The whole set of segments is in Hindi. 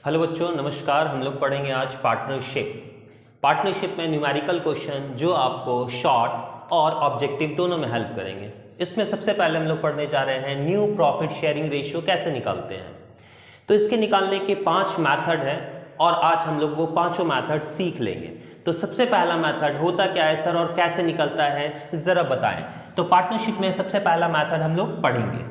हेलो बच्चों, नमस्कार। हम लोग पढ़ेंगे आज पार्टनरशिप में न्यूमेरिकल क्वेश्चन जो आपको शॉर्ट और ऑब्जेक्टिव दोनों में हेल्प करेंगे। इसमें सबसे पहले हम लोग पढ़ने जा रहे हैं न्यू प्रॉफिट शेयरिंग रेशियो कैसे निकालते हैं। तो इसके निकालने के 5 मेथड हैं और आज हम लोग वो पांचों मेथड सीख लेंगे। तो सबसे पहला मेथड होता क्या है सर और कैसे निकलता है जरा बताएं। तो पार्टनरशिप में सबसे पहला मेथड हम लोग पढ़ेंगे।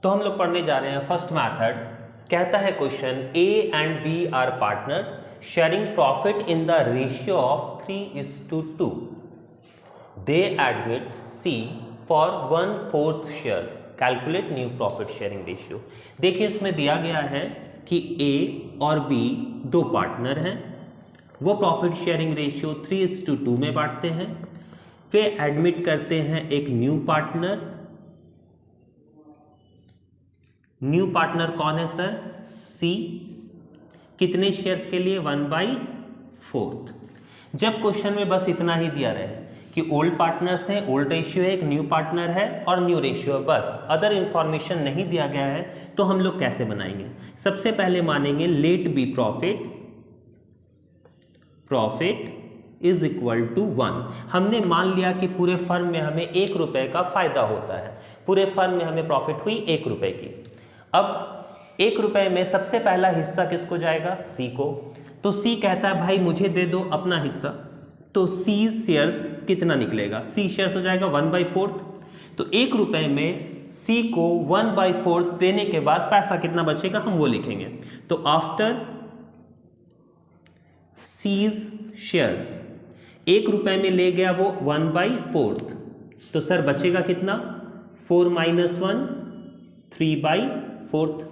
तो हम लोग पढ़ने जा रहे हैं फर्स्ट मेथड। कहता है question A and B are partner sharing profit in the ratio of 3:2। They admit C for 1/4 shares. Calculate new profit sharing ratio. देखिए इसमें दिया गया है कि ए और बी दो पार्टनर हैं, वो प्रॉफिट शेयरिंग रेशियो 3:2 में बांटते हैं। फिर एडमिट करते हैं एक न्यू पार्टनर। न्यू पार्टनर कौन है सर? सी। कितने शेयर्स के लिए? 1/4। जब क्वेश्चन में बस इतना ही दिया रहे कि ओल्ड पार्टनर्स हैं, ओल्ड रेशियो है, एक न्यू पार्टनर है और न्यू रेशियो है, बस अदर इंफॉर्मेशन नहीं दिया गया है, तो हम लोग कैसे बनाएंगे? सबसे पहले मानेंगे let B profit is equal to 1। हमने मान लिया कि पूरे फर्म में हमें 1 रुपए का फायदा होता है, पूरे फर्म में हमें प्रॉफिट हुई 1 रुपए की। अब 1 रुपए में सबसे पहला हिस्सा किसको जाएगा? सी को। तो सी कहता है भाई मुझे दे दो अपना हिस्सा। तो सी शेयर्स कितना निकलेगा? सी शेयर्स हो जाएगा 1/4। तो 1 रुपए में सी को 1/4 देने के बाद पैसा कितना बचेगा हम वो लिखेंगे। तो आफ्टर सीज शेयर्स 1 रुपए में ले गया वो 1/4। तो सर बचेगा कितना? 4 - 1 3/4।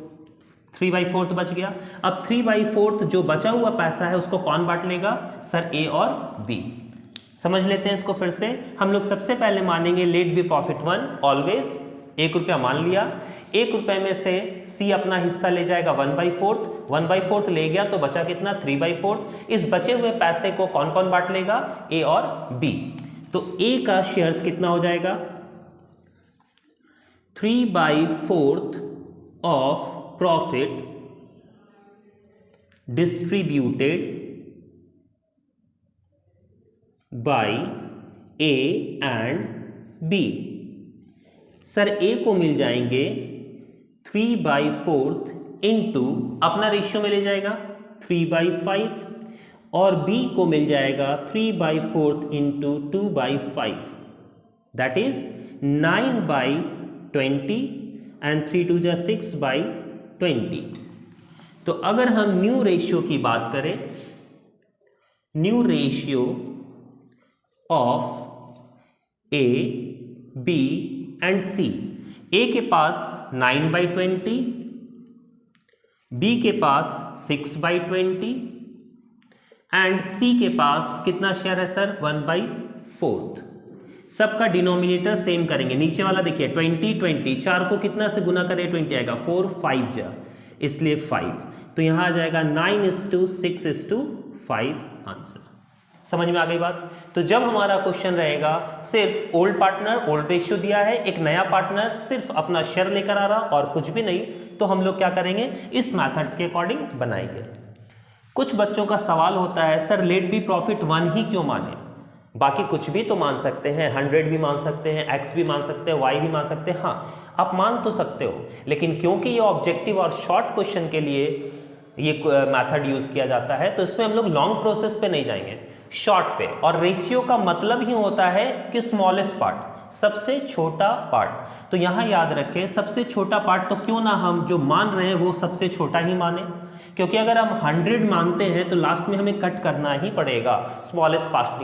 3/4 बच गया। अब 3/4 जो बचा हुआ पैसा है उसको कौन बांट लेगा? सर ए और बी। समझ लेते हैं इसको फिर से। हम लोग सबसे पहले मानेंगे लेट बी प्रॉफिट 1। ऑलवेज 1 रुपया मान लिया। 1 रुपए में से सी अपना हिस्सा ले जाएगा 1/4। 1/4 ले गया तो बचा कितना? 3/4। इस बचे हुए पैसे को कौन कौन बांट लेगा? ए और बी। तो ए का शेयर्स कितना हो जाएगा? 3/4 of profit distributed by A and B। Sir A को मिल जाएंगे 3/4 इंटू अपना रेशियो में ले जाएगा 3/5 और B को मिल जाएगा 3/4 इंटू 2/5 दैट इज 9/20 एंड 3 2 जा 6/20। तो अगर हम न्यू रेशियो की बात करें, new ratio of A B and C. A के पास 9/20, बी के पास 6/20 एंड सी के पास कितना शेयर है सर? 1/4। सबका डिनोमिनेटर सेम करेंगे। नीचे वाला देखिए 20 20, 4 को कितना से गुना करें? 20 आएगा। 4 5 जा, इसलिए 5। तो यहां आ जाएगा 9:6:5 आंसर। समझ में आ गई बात? तो जब हमारा क्वेश्चन रहेगा सिर्फ ओल्ड पार्टनर, ओल्ड रेशियो दिया है, एक नया पार्टनर सिर्फ अपना शेयर लेकर आ रहा और कुछ भी नहीं, तो हम लोग क्या करेंगे? इस मैथड्स के अकॉर्डिंग बनाएंगे। कुछ बच्चों का सवाल होता है सर लेट बी प्रॉफिट 1 ही क्यों माने? बाकी कुछ भी तो मान सकते हैं, 100 भी मान सकते हैं, x भी मान सकते हैं, y भी मान सकते हैं। हाँ आप मान तो सकते हो, लेकिन क्योंकि ये ऑब्जेक्टिव और शॉर्ट क्वेश्चन के लिए ये मेथड यूज किया जाता है तो इसमें हम लोग लॉन्ग प्रोसेस पे नहीं जाएंगे, शॉर्ट पे। और रेशियो का मतलब ही होता है कि स्मॉलेस्ट पार्ट, सबसे छोटा पार्ट। तो यहां याद रखें सबसे छोटा पार्ट, तो क्यों ना हम जो मान रहे हैं वो सबसे छोटा ही माने, क्योंकि अगर हम 100 मानते हैं तो लास्ट में हमें कट करना ही पड़ेगा स्मॉलेस्ट पार्ट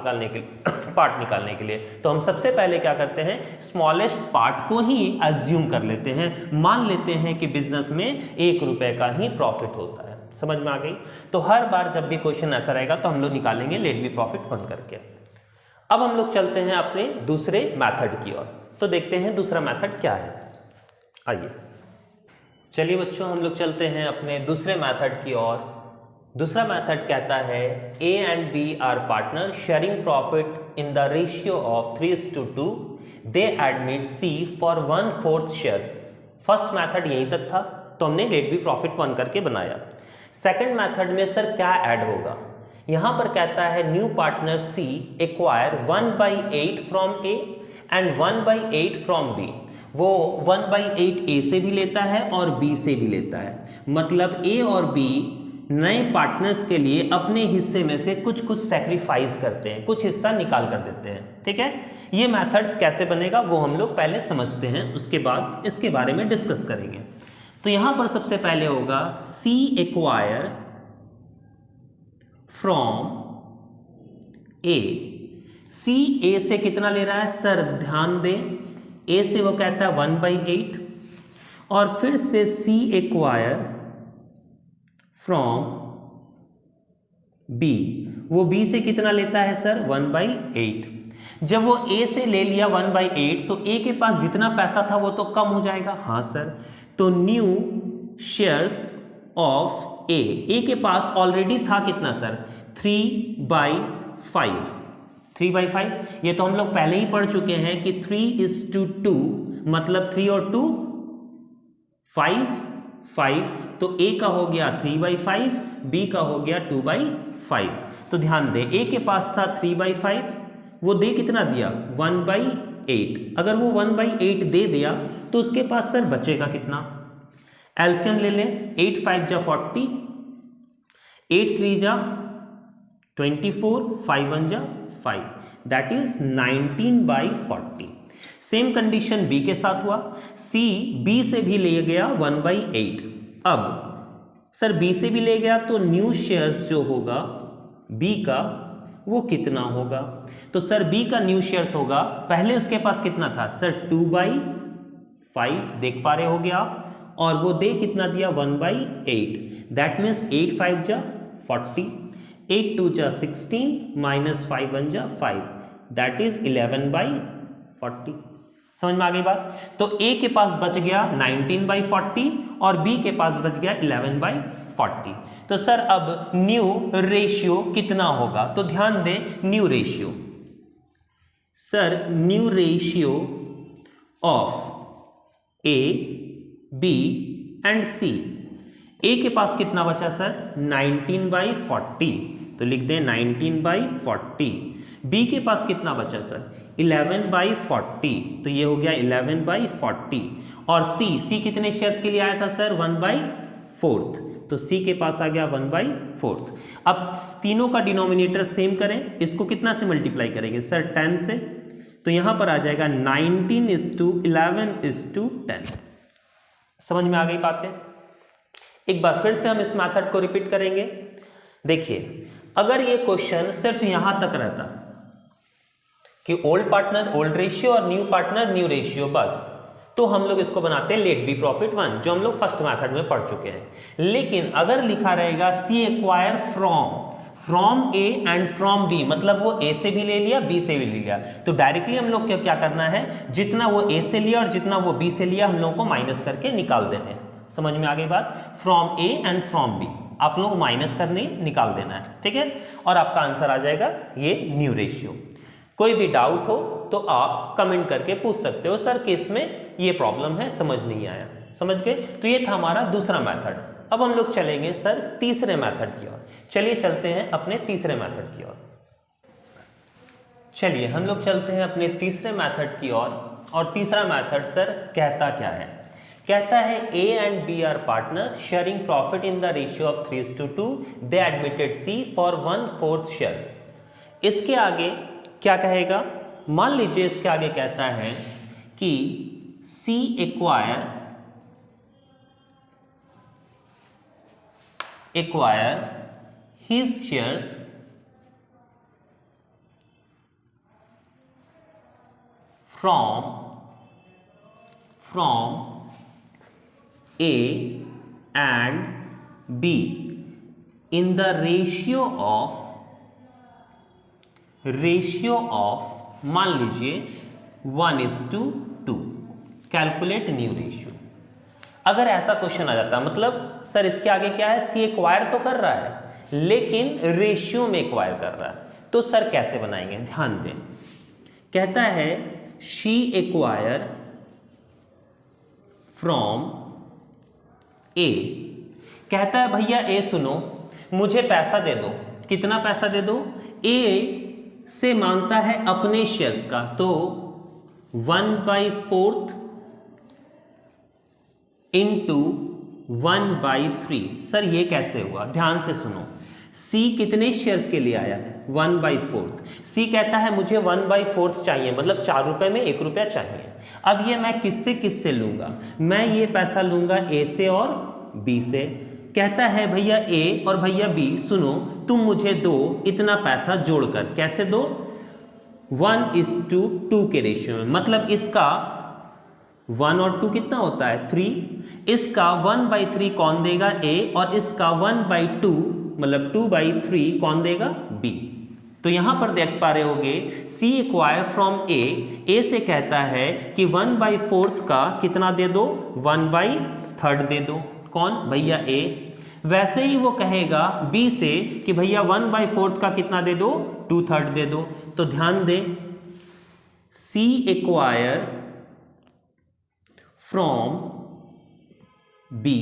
निकालने के लिए। तो हम सबसे पहले क्या करते हैं? स्मॉलेस्ट पार्ट को ही अज्यूम कर लेते हैं, मान लेते हैं कि बिजनेस में 1 रुपए का ही प्रॉफिट होता है। समझ में आ गई? तो हर बार जब भी क्वेश्चन ऐसा रहेगा तो हम लोग निकालेंगे लेट बी प्रॉफिट 1 करके। अब हम लोग चलते हैं अपने दूसरे मेथड की ओर। तो देखते हैं दूसरा मेथड क्या है। आइए चलिए बच्चों, हम लोग चलते हैं अपने दूसरे मेथड की ओर। दूसरा मेथड कहता है A and B are partner sharing profit in the ratio of 3:2। They admit C for 1/4 shares. First method यहीं तक था, तो हमने लेट बी प्रॉफिट 1 करके बनाया। सेकंड मेथड में सर क्या ऐड होगा, यहां पर कहता है new partner C acquire 1/8 from A and 1/8 from B. वो 1/8 ए से भी लेता है और बी से भी लेता है, मतलब ए और बी नए पार्टनर्स के लिए अपने हिस्से में से कुछ कुछ सैक्रिफाइस करते हैं, कुछ हिस्सा निकाल कर देते हैं। ठीक है, ये मेथड्स कैसे बनेगा वो हम लोग पहले समझते हैं, उसके बाद इसके बारे में डिस्कस करेंगे। तो यहां पर सबसे पहले होगा सी एक्वायर फ्रॉम ए। सी ए से कितना ले रहा है सर, ध्यान दें, ए से वो कहता है 1/8 और फिर से सी एक्वायर फ्रॉम बी, वो बी से कितना लेता है सर 1/8। जब वो ए से ले लिया 1/8 तो ए के पास जितना पैसा था वो तो कम हो जाएगा, हाँ सर। तो न्यू शेयर्स ऑफ ए के पास ऑलरेडी था कितना सर 3/5। 3/5 ये तो हम लोग पहले ही पढ़ चुके हैं कि 3:2 मतलब 3 और 2 5 तो ए का हो गया 3/5, बी का हो गया 2/5। तो ध्यान दें ए के पास था 3/5, वो दे कितना दिया 1/8। अगर वो 1/8 दे दिया तो उसके पास सर बचेगा कितना, एलसीएम ले लें, 8 5 जा 40, 8 3 जा 24, 5 1 जा 5, that is 19/40। Same condition B के साथ हुआ, सी बी से भी ले गया 1/8। अब सर बी से भी ले गया तो न्यू शेयर्स जो होगा बी का वो कितना होगा, तो सर बी का न्यू शेयर्स होगा, पहले उसके पास कितना था सर 2/5, देख पा रहे होगे आप, और वो दे कितना दिया 1/8, दैट मीन्स 8 5 जा 40, 8 2 जा 16 माइनस 5 1 जा 5, दैट इज 11/40। समझ में आ गई बात। तो ए के पास बच गया 19/40 और बी के पास बच गया 11/40। तो सर अब न्यू रेशियो कितना होगा, तो ध्यान दें new ratio, sir new ratio of A B and C. A के पास कितना बचा सर 19/40, तो लिख दें 19/40। बी के पास कितना बचा सर 11/40, तो ये हो गया 11/40। और सी कितने शेयर्स के लिए आया था सर 1/4, तो सी के पास आ गया 1/4। अब तीनों का डिनोमिनेटर सेम करें, इसको कितना से मल्टीप्लाई करेंगे सर 10 से, तो यहां पर आ जाएगा 19:11:10। समझ में आ गई बातें। एक बार फिर से हम इस मेथड को रिपीट करेंगे। देखिए अगर ये क्वेश्चन सिर्फ यहां तक रहता कि ओल्ड पार्टनर ओल्ड रेशियो और न्यू पार्टनर न्यू रेशियो बस, तो हम लोग इसको बनाते हैं लेट बी प्रॉफिट 1, जो हम लोग फर्स्ट मेथड में पढ़ चुके हैं। लेकिन अगर लिखा रहेगा C acquire from A and from B, मतलब वो ए से भी ले लिया बी से भी ले लिया, तो डायरेक्टली हम लोग क्या करना है, जितना वो ए से लिया और जितना वो बी से लिया हम लोग को माइनस करके निकाल देने हैं। समझ में आ गई बात। From A and from B आप लोग माइनस करने निकाल देना है, ठीक है, और आपका आंसर आ जाएगा ये न्यू रेशियो। कोई भी डाउट हो तो आप कमेंट करके पूछ सकते हो, सर केस में ये प्रॉब्लम है, समझ नहीं आया। समझ गए। तो ये था हमारा दूसरा मेथड। अब हम लोग चलेंगे सर तीसरे मेथड की ओर। चलिए चलते हैं अपने तीसरे मेथड की ओर। चलिए हम लोग चलते हैं अपने तीसरे मेथड की ओर। और तीसरा मेथड सर कहता क्या है, कहता है A and B are partner sharing profit in the ratio of 3:2, they admitted C for 1/4 shares. इसके आगे क्या कहेगा, मान लीजिए इसके आगे कहता है कि C acquire his shares from A and B in the ratio of मान लीजिए 1:2। Calculate new ratio. अगर ऐसा क्वेश्चन आ जाता, मतलब सर इसके आगे क्या है, सी एक्वायर तो कर रहा है लेकिन रेशियो में एक्वायर कर रहा है, तो सर कैसे बनाएंगे, ध्यान दें। कहता है शी एक्वायर फ्रॉम ए कहता है भैया ए सुनो, मुझे पैसा दे दो। कितना पैसा दे दो? ए से मांगता है अपने शेयर्स का, तो 1/4 इंटू 1/3। सर ये कैसे हुआ? ध्यान से सुनो, सी कितने शेयर्स के लिए आया है? 1/4। सी कहता है मुझे 1/4 चाहिए, मतलब 4 रुपए में 1 रुपया चाहिए। अब ये मैं किससे लूंगा? मैं ये पैसा लूंगा ए से और बी से। कहता है भैया ए और भैया बी सुनो, तुम मुझे दो इतना पैसा जोड़कर। कैसे दो? 1:2 के रेशियो में। मतलब इसका 1 और 2 कितना होता है? 3। इसका 1/3 कौन देगा? ए। और इसका 1/2 मतलब 2/3 कौन देगा? बी। तो यहां पर देख पा रहे होगे सी एक्वायर फ्रॉम ए से कहता है कि 1/4 का कितना दे दो? 1/3 दे दो। कौन? भैया ए। वैसे ही वो कहेगा बी से कि भैया 1/4 का कितना दे दो? 2/3 दे दो। तो ध्यान दे, सी एक्वायर फ्रॉम बी,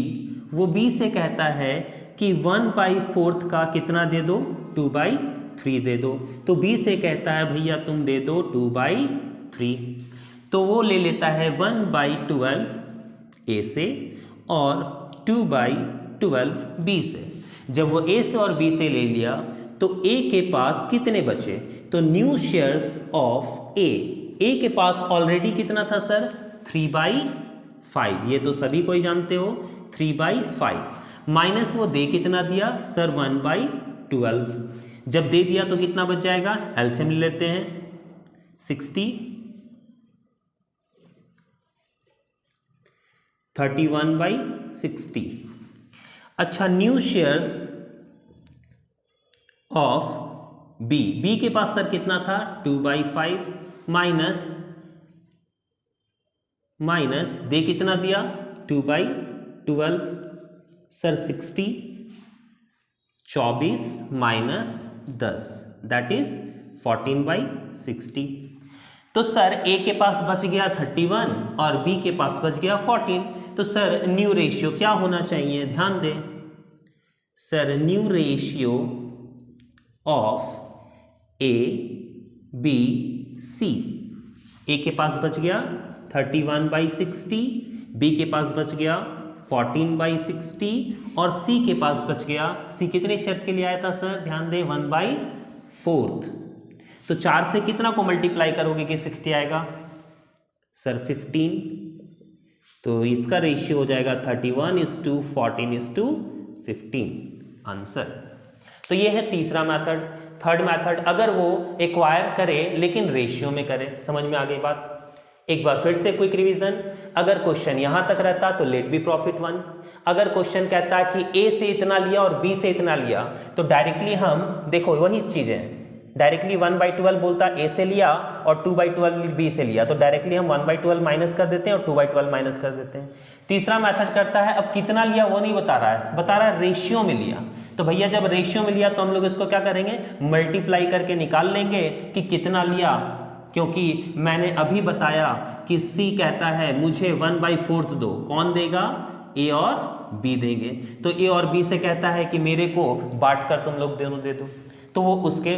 वो बी से कहता है कि 1/4 का कितना दे दो? 2/3 दे दो। तो बी से कहता है भैया तुम दे दो 2/3। तो वो ले लेता है 1/12 ए से और 2/12 बी से। जब वो ए से और बी से ले लिया तो ए के पास कितने बचे? तो न्यू शेयर्स ऑफ ए के पास ऑलरेडी कितना था सर? 3/5। ये तो सभी कोई जानते हो, 3/5 माइनस वो दे कितना दिया सर? 1/12। जब दे दिया तो कितना बच जाएगा? एलसीएम ले लेते हैं, 60 31/60। अच्छा, न्यू शेयर्स ऑफ बी के पास सर कितना था? 2/5 माइनस दे कितना दिया? 2/12 सर 60, 24 माइनस 10 दैट इज 14/60। तो सर ए के पास बच गया 31 और बी के पास बच गया 14। तो सर न्यू रेशियो क्या होना चाहिए? ध्यान दें sir, new ratio of A B C. A के पास बच गया 31/60, बी के पास बच गया 14/60 और सी के पास बच गया, सी कितने शेयर्स के लिए आया था सर? ध्यान दें 1/4। तो 4 से कितना को मल्टीप्लाई करोगे कि 60 आएगा? सर 15। तो इसका रेशियो हो जाएगा 31:14:15 आंसर। तो ये है तीसरा मेथड। थर्ड मेथड, अगर वो एक्वायर करे लेकिन रेशियो में करे। समझ में आ गई बात? एक बार फिर से क्विक रिवीजन। अगर क्वेश्चन यहां तक रहता तो लेट बी प्रॉफिट 1। अगर क्वेश्चन कहता है कि ए से इतना लिया और बी से इतना लिया, तो डायरेक्टली हम देखो वही चीजें, डायरेक्टली 1/12 बोलता ए से लिया और 2/12 बी से लिया, तो डायरेक्टली हम 1/12 माइनस कर देते हैं और 2/12 माइनस कर देते हैं। तीसरा मेथड करता है, अब कितना लिया वो नहीं बता रहा है, बता रहा है रेशियो में लिया। तो भैया जब रेशियो में लिया तो हम लोग इसको क्या करेंगे? मल्टीप्लाई करके निकाल लेंगे कि कितना लिया, क्योंकि मैंने अभी बताया कि सी कहता है मुझे 1/4 दो। कौन देगा? ए और बी देंगे। तो ए और बी से कहता है कि मेरे को बांट कर तुम लोग दोनों दे दो, तो वो उसके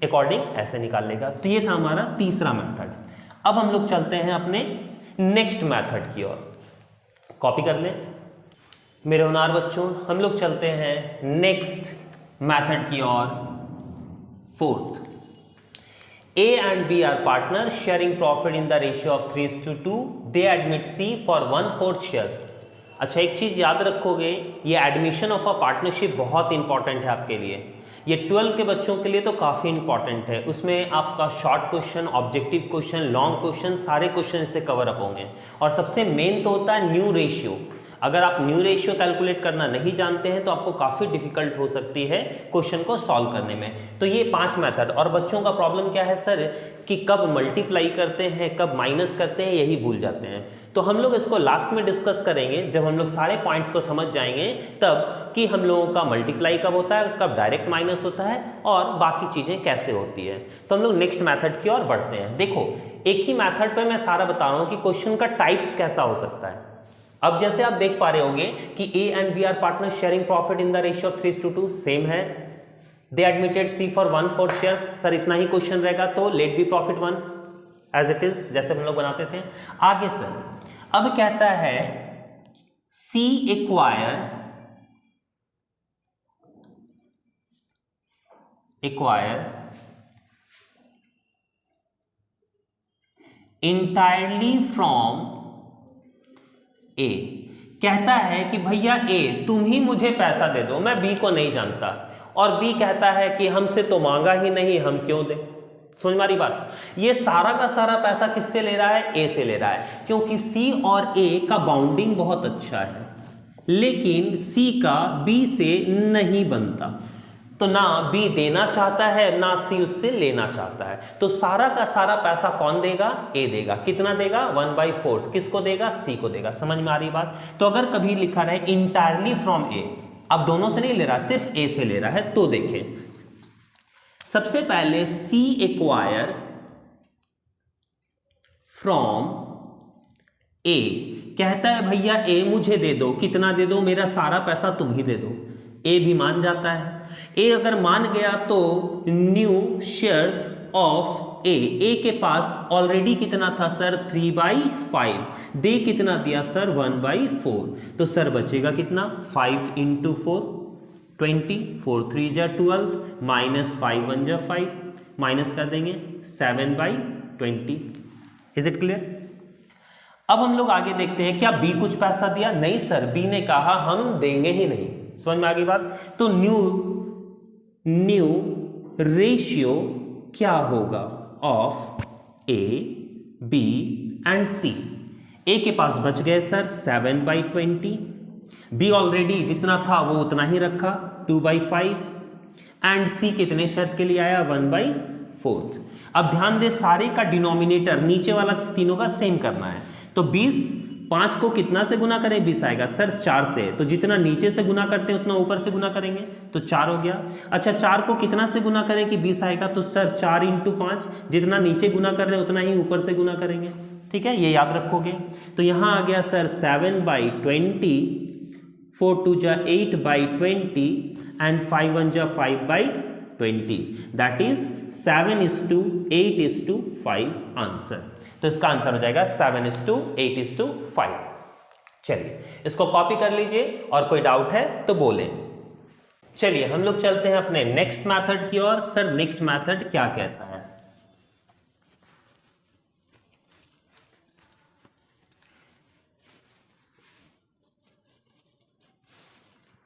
अकॉर्डिंग ऐसे निकाल लेगा। तो ये था हमारा तीसरा मेथड। अब हम लोग चलते हैं अपने नेक्स्ट मेथड की ओर। कॉपी कर लें मेरे होनहार बच्चों, हम लोग चलते हैं नेक्स्ट मेथड की ओर। Fourth, A and B are partners sharing profit in the ratio of 3:2. They admit C for 1/4 shares. अच्छा, एक चीज याद रखोगे, ये एडमिशन ऑफ अ पार्टनरशिप बहुत इंपॉर्टेंट है आपके लिए। ये 12 के बच्चों के लिए तो काफ़ी इंपॉर्टेंट है। उसमें आपका short question, objective question, long question, सारे क्वेश्चन इससे कवर अप होंगे। और सबसे मेन तो होता है न्यू रेशियो। अगर आप न्यू रेशियो कैलकुलेट करना नहीं जानते हैं तो आपको काफ़ी डिफिकल्ट हो सकती है क्वेश्चन को सॉल्व करने में। तो ये 5 मेथड। और बच्चों का प्रॉब्लम क्या है सर कि कब मल्टीप्लाई करते हैं कब माइनस करते हैं यही भूल जाते हैं। तो हम लोग इसको लास्ट में डिस्कस करेंगे जब हम लोग सारे पॉइंट्स को समझ जाएंगे, तब कि हम लोगों का मल्टीप्लाई कब होता है, कब डायरेक्ट माइनस होता है और बाकी चीज़ें कैसे होती है। तो हम लोग नेक्स्ट मैथड की ओर बढ़ते हैं। देखो, एक ही मैथड पे मैं सारा बता रहा हूँ कि क्वेश्चन का टाइप्स कैसा हो सकता है। अब जैसे आप देख पा रहे होंगे कि A and B are partner sharing profit in the ratio of 3:2, same है। They admitted C for 1/4 shares. Sir इतना ही क्वेश्चन रहेगा तो let B profit 1 as it is, जैसे हम लोग बनाते थे। आगे सर अब कहता है सी एक्वायर इंटायरली फ्रॉम ए। कहता है कि भैया ए तुम ही मुझे पैसा दे दो, मैं बी को नहीं जानता, और बी कहता है कि हमसे तो मांगा ही नहीं, हम क्यों दें। समझ मारी बात। ये सारा का सारा पैसा किससे ले रहा है? ए से ले रहा है, क्योंकि सी और ए का बाउंडिंग बहुत अच्छा है, लेकिन सी का बी से नहीं बनता, तो ना बी देना चाहता है ना सी उससे लेना चाहता है, तो सारा का सारा पैसा कौन देगा? ए देगा। कितना देगा? 1/4। किसको देगा? सी को देगा। समझ में आ रही बात। तो अगर कभी लिखा रहे इंटायरली फ्रॉम ए, अब दोनों से नहीं ले रहा, सिर्फ ए से ले रहा है, तो देखें सबसे पहले सी एक्वायर फ्रॉम ए। कहता है भैया ए मुझे दे दो। कितना दे दो? मेरा सारा पैसा तुम ही दे दो। ए भी मान जाता है। ए अगर मान गया तो न्यू शेयर्स ऑफ ए। ए के पास ऑलरेडी कितना था सर? 3/5। दे कितना दिया सर? 1/4। तो सर बचेगा कितना? 5 × 4 20, 4 3 जा 12, माइनस 5 1 जा 5, माइनस कर देंगे 7/20। Is it clear? अब हम लोग आगे देखते हैं, क्या बी कुछ पैसा दिया? नहीं सर, बी ने कहा हम देंगे ही नहीं। समझ में आ गई बात। तो न्यू रेशियो क्या होगा of A, B and C? A के पास बच गए सर 7/20, बी ऑलरेडी जितना था वो उतना ही रखा 2/5, एंड सी कितने शेयर्स के लिए आया? 1/4। अब ध्यान दे, सारे का डिनोमिनेटर नीचे वाला तीनों का सेम करना है, तो 20 5 को कितना से गुना करें? 20 आएगा सर 4 से, तो जितना नीचे से गुना करते हैं उतना ऊपर से गुना करेंगे, तो 4 हो गया। अच्छा 4 को कितना से गुना करें कि 20 आएगा? तो सर 4 × 5, जितना नीचे गुना कर रहे हैं उतना ही ऊपर से गुना करेंगे। ठीक है, ये याद रखोगे। तो यहाँ आ गया सर 7/20, 4 2 जा 8/20 एंड 5 1 जा 5/20, दैट इज 7:8:5 आंसर। तो इसका आंसर हो जाएगा 7:8:5। चलिए इसको कॉपी कर लीजिए, और कोई डाउट है तो बोलें। चलिए हम लोग चलते हैं अपने नेक्स्ट मेथड की ओर। सर नेक्स्ट मेथड क्या कहता है?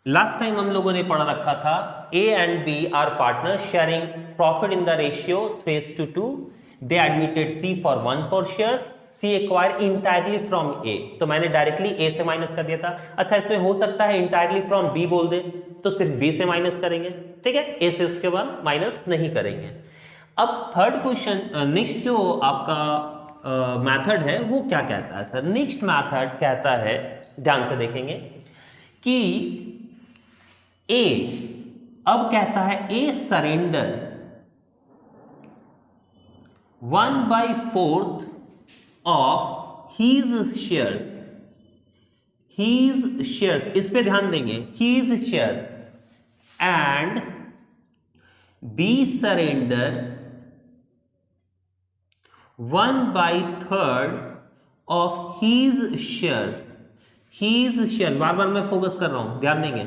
लास्ट टाइम हम लोगों ने पढ़ रखा था A and B are partner sharing profit in the ratio 3:2। They admitted C for 1/4 shares. C acquire entirely from A, तो मैंने डायरेक्टली ए से माइनस कर दिया था। अच्छा इसमें हो सकता है इंटायरली फ्रॉम बी बोल दे, तो सिर्फ बी से माइनस करेंगे। ठीक है, ए से उसके बाद माइनस नहीं करेंगे। अब थर्ड क्वेश्चन, नेक्स्ट जो आपका मेथड है वो क्या कहता है सर? नेक्स्ट मेथड कहता है, ध्यान से देखेंगे कि ए, अब कहता है A surrender 1/4 of his shares, इस पे ध्यान देंगे, his shares, and B surrender 1/3 of his shares. His shares, बार बार मैं फोकस कर रहा हूं, ध्यान देंगे,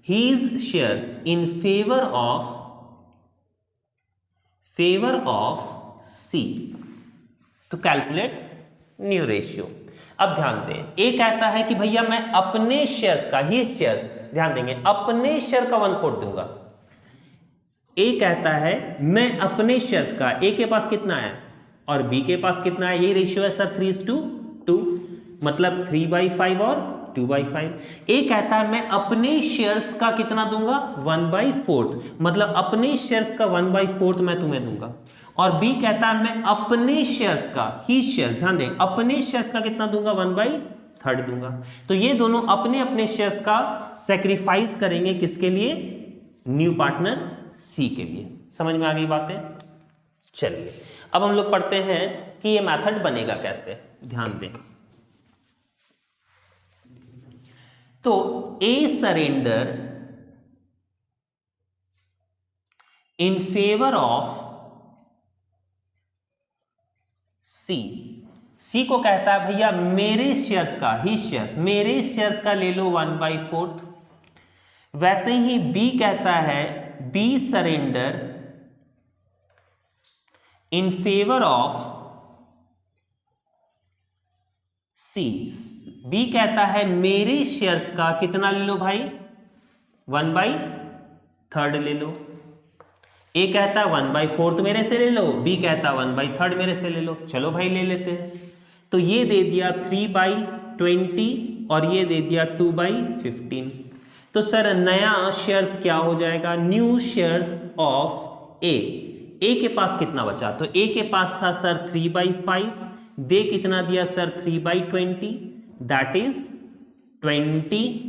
his shares in favour of C. तो कैलकुलेट न्यू रेशियो। अब ध्यान दें, ए कहता है कि भैया मैं अपने शेयर्स का, ही शेयर्स, ध्यान देंगे, अपने शेयर का 1/4 दूंगा। ए कहता है मैं अपने शेयर्स का, ए के पास कितना है और बी के पास कितना है, ये रेशियो है सर 3:2, मतलब 3/5 और 2/5। ए कहता है मैं अपने शेयर्स का कितना दूंगा? 1/4, मतलब अपने शेयर्स का 1/4 मैं तुम्हें दूंगा। और बी कहता है मैं अपने शेयर्स का, ही शेयर, ध्यान दें, अपने शेयर्स का कितना दूंगा? 1/3 दूंगा। तो ये दोनों अपने अपने शेयर्स का सैक्रिफाइस करेंगे, किसके लिए? न्यू पार्टनर सी के लिए। समझ में आ गई बातें? चलिए अब हम लोग पढ़ते हैं कि ये मेथड बनेगा कैसे। ध्यान दें, तो ए सरेंडर इन फेवर ऑफ सी, सी को कहता है भैया मेरे शेयर्स का ही शेयर्स, मेरे शेयर्स का ले लो 1/4। वैसे ही बी कहता है B surrender in favour of C, B कहता है मेरे शेयर्स का कितना ले लो भाई 1/3 ले लो। ए कहता है 1/4 मेरे से ले लो, बी कहता है 1/3 मेरे से ले लो। चलो भाई ले लेते हैं। तो ये दे दिया 3/20 और ये दे दिया 2/15। तो सर नया शेयर्स क्या हो जाएगा, न्यू शेयर्स ऑफ ए। ए के पास कितना बचा, तो ए के पास था सर 3/5, दे कितना दिया सर 3/20, दैट इज 20।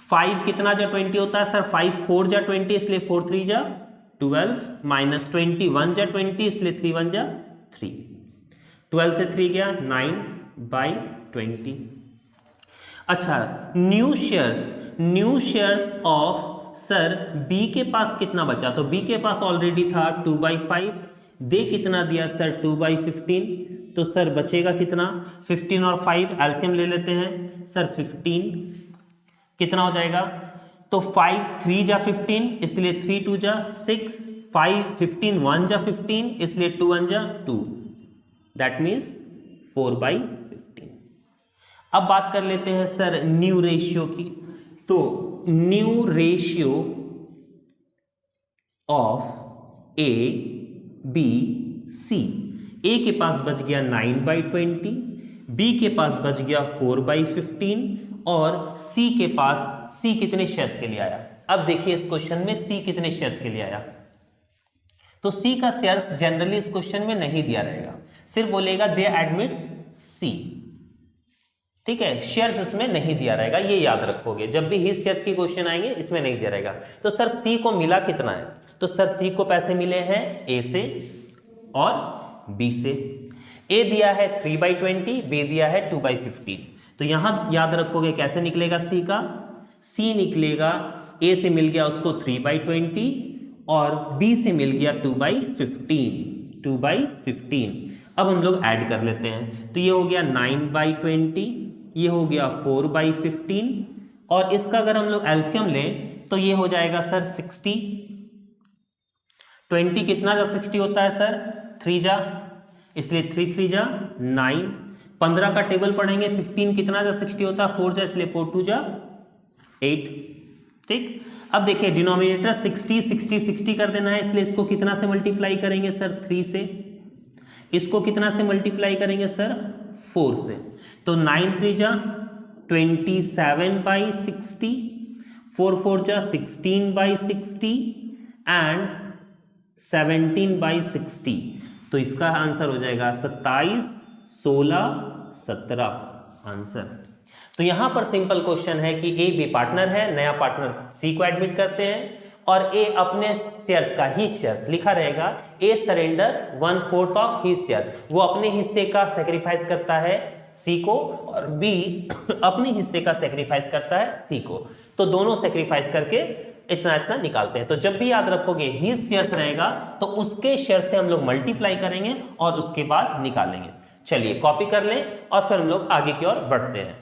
5 कितना जा 20 होता है सर, 5 4 जा 20 इसलिए 4 3 जा 12 माइनस 21 जा 20 इसलिए 3 1 जा 3। 12 से 3 गया 9/20। अच्छा new shares of sir B के पास कितना बचा, तो बी के पास ऑलरेडी था 2/5, दे कितना दिया सर 2/15। तो सर बचेगा कितना 15 और 5 एलसीएम ले लेते हैं सर 15 कितना हो जाएगा, तो 5 3 जा 15 इसलिए 3 2 जा 6, 5 15 1 जा 15 इसलिए 2 1 जा 2, दैट मीन्स 4/15। अब बात कर लेते हैं सर न्यू रेशियो की। तो new ratio of A B C, A के पास बच गया 9/20, बी के पास बच गया 4/15 और सी के पास, सी कितने शेयर्स के लिए आया। अब देखिए इस क्वेश्चन में सी कितने शेयर्स के लिए आया, तो सी का शेयर्स जनरली इस क्वेश्चन में नहीं दिया रहेगा, सिर्फ बोलेगा दे एडमिट सी, ठीक है, शेयर्स इसमें नहीं दिया रहेगा, ये याद रखोगे जब भी ही शेयर्स की क्वेश्चन आएंगे इसमें नहीं दिया रहेगा। तो सर सी को मिला कितना है, तो सर सी को पैसे मिले हैं ए से और बी से। ए दिया है 3/20, बी दिया है 2/15। तो यहां याद रखोगे कैसे निकलेगा सी का, सी निकलेगा ए से मिल गया उसको 3/20 और बी से मिल गया 2/15। अब हम लोग ऐड कर लेते हैं, तो ये हो गया 9/20, ये हो गया 4/15 और इसका अगर हम लोग एलसीएम लें तो ये हो जाएगा सर 60। 20 कितना जा 60 होता है सर 3 जा, इसलिए 3 3 जा 9। 15 का टेबल पढ़ेंगे, 15 कितना जा 60 होता है 4 जा, इसलिए 4 2 जा 8, ठीक। अब देखिए डिनोमिनेटर 60 60 60 कर देना है, इसलिए इसको कितना से मल्टीप्लाई करेंगे सर 3 से, इसको कितना से मल्टीप्लाई करेंगे सर 4 से, तो 9 3 जा 27/60, 4 4 जा 16/60 एंड 17/60। तो इसका आंसर हो जाएगा 27 16 17 आंसर। तो यहां पर सिंपल क्वेश्चन है कि ए बी पार्टनर है, नया पार्टनर सी को एडमिट करते हैं और ए अपने शेयर्स का ही शेयर्स लिखा रहेगा, ए सरेंडर 1/4 ऑफ ही शेयर्स, वो अपने हिस्से का सेक्रीफाइस करता है सी को और बी अपने हिस्से का सेक्रीफाइस करता है सी को। तो दोनों सेक्रीफाइस करके इतना इतना निकालते हैं। तो जब भी याद रखोगे ही शेयर्स रहेगा तो उसके शेयर से हम लोग मल्टीप्लाई करेंगे और उसके बाद निकालेंगे। चलिए कॉपी कर लें और फिर हम लोग आगे की ओर बढ़ते हैं।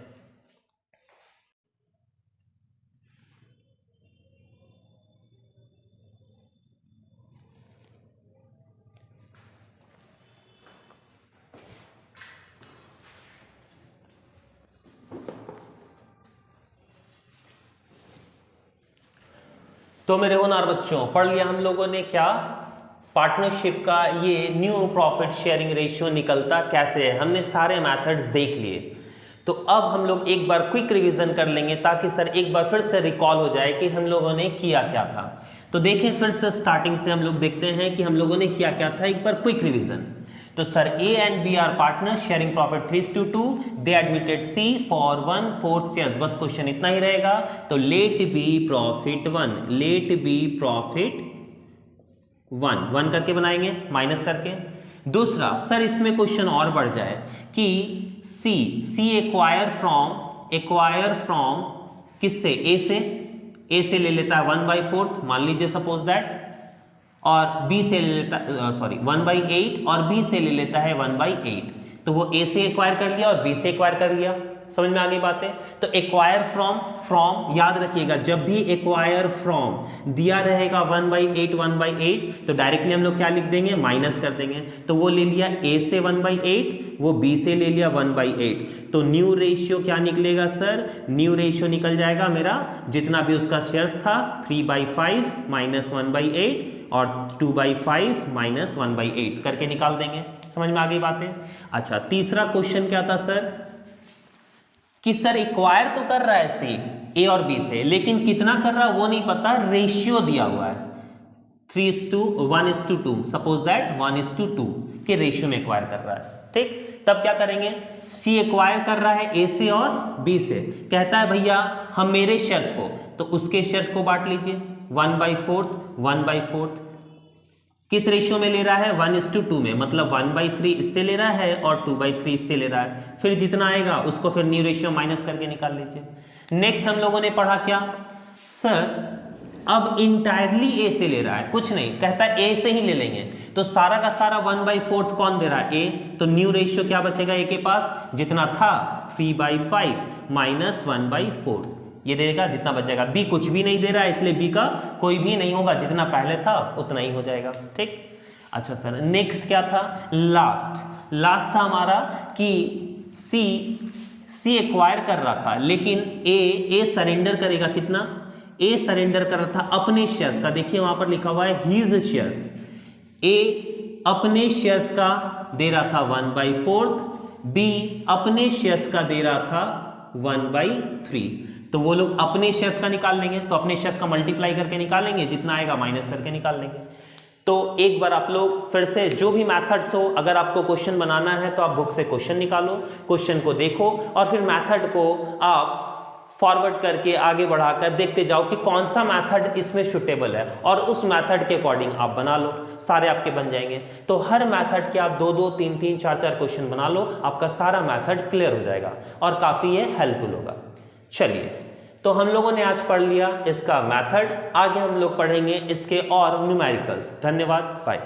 तो मेरे होनहार बच्चों पढ़ लिया हम लोगों ने क्या, पार्टनरशिप का ये न्यू प्रॉफिट शेयरिंग रेशियो निकलता कैसे है, हमने सारे मेथड्स देख लिए। तो अब हम लोग एक बार क्विक रिवीजन कर लेंगे ताकि सर एक बार फिर से रिकॉल हो जाए कि हम लोगों ने किया क्या था। तो देखें फिर से स्टार्टिंग से हम लोग देखते हैं कि हम लोगों ने किया क्या था, एक बार क्विक रिवीजन। तो sir A and B are partners sharing profit 3:2, they admitted C for 1/4 shares, बस क्वेश्चन इतना ही रहेगा। तो let B profit 1, let B profit 1 करके बनाएंगे माइनस करके। दूसरा सर इसमें क्वेश्चन और बढ़ जाए कि सी एक्वायर फ्रॉम किससे? ए से ले लेता है 1/4 मान लीजिए सपोज दैट, और बी से ले लेता 1/8 और बी से ले लेता है 1/8। तो वो ए से एक्वायर कर लिया और बी से एक्वायर कर लिया। समझ में आ गई बातें? तो एक्वायर फ्रॉम याद रखिएगा, जब भी एक्वायर फ्रॉम दिया रहेगा 1/8 तो डायरेक्टली हम लोग क्या लिख देंगे? माइनस कर देंगे। तो वो ले लिया ए से 1/8, वो बी से ले लिया 1/8। तो न्यू रेशियो क्या निकलेगा सर? न्यू रेशियो निकल जाएगा मेरा जितना भी उसका शेयर्स था 3/5 माइनस 1/8 और 2/5 माइनस 1/8 करके निकाल देंगे। समझ में आ गई बातें? अच्छा, तीसरा क्वेश्चन क्या था सर कि सर एक्वायर तो कर रहा है सी ए और बी से, लेकिन कितना कर रहा है वो नहीं पता, रेशियो दिया हुआ है 3:1:2, सपोज दैट 1:2 के रेशियो में एक्वायर कर रहा है। ठीक, तब क्या करेंगे? सी एक्वायर कर रहा है ए से और बी से, कहता है भैया हम मेरे शेयर्स को, तो उसके शेयर्स को बांट लीजिए 1/4 किस रेशियो में ले रहा है? 1:2 में, मतलब 1/3 इससे ले रहा है और 2/3 इससे ले रहा है। फिर जितना आएगा उसको फिर न्यू रेशियो माइनस करके निकाल लीजिए। नेक्स्ट हम लोगों ने पढ़ा क्या सर? अब इंटायरली ए से ले रहा है, कुछ नहीं, कहता है ए से ही ले लेंगे, तो सारा का सारा 1/4 कौन दे रहा है? ए। तो न्यू रेशियो क्या बचेगा ए के पास? जितना था 3/5 माइनस 1/4 ये देगा, जितना बच जाएगा। बी कुछ भी नहीं दे रहा है, इसलिए बी का कोई भी नहीं होगा, जितना पहले था उतना ही हो जाएगा। ठीक, अच्छा सर नेक्स्ट क्या था? लास्ट था हमारा कि सी एक्वायर कर रहा था, लेकिन ए सरेंडर करेगा कितना? ए सरेंडर कर रहा था अपने शेयर्स का, देखिए वहां पर लिखा हुआ है हीज शेयर्स। ए अपने शेयर्स का दे रहा था 1/4, बी अपने शेयर्स का दे रहा था 1/3। तो वो लोग अपने शेयर्स का निकाल लेंगे, तो अपने शेयर्स का मल्टीप्लाई करके निकालेंगे, जितना आएगा माइनस करके निकाल लेंगे। तो एक बार आप लोग फिर से जो भी मेथड्स हो, अगर आपको क्वेश्चन बनाना है तो आप बुक से क्वेश्चन निकालो, क्वेश्चन को देखो और फिर मेथड को आप फॉरवर्ड करके आगे बढ़ाकर देखते जाओ कि कौन सा मेथड इसमें सुटेबल है, और उस मेथड के अकॉर्डिंग आप बना लो, सारे आपके बन जाएंगे। तो हर मेथड के आप 2-2, 3-3, 4-4 क्वेश्चन बना लो, आपका सारा मेथड क्लियर हो जाएगा और काफी ये हेल्पफुल होगा। चलिए, तो हम लोगों ने आज पढ़ लिया इसका मेथड, आगे हम लोग पढ़ेंगे इसके और न्यूमेरिकल्स। धन्यवाद, बाय।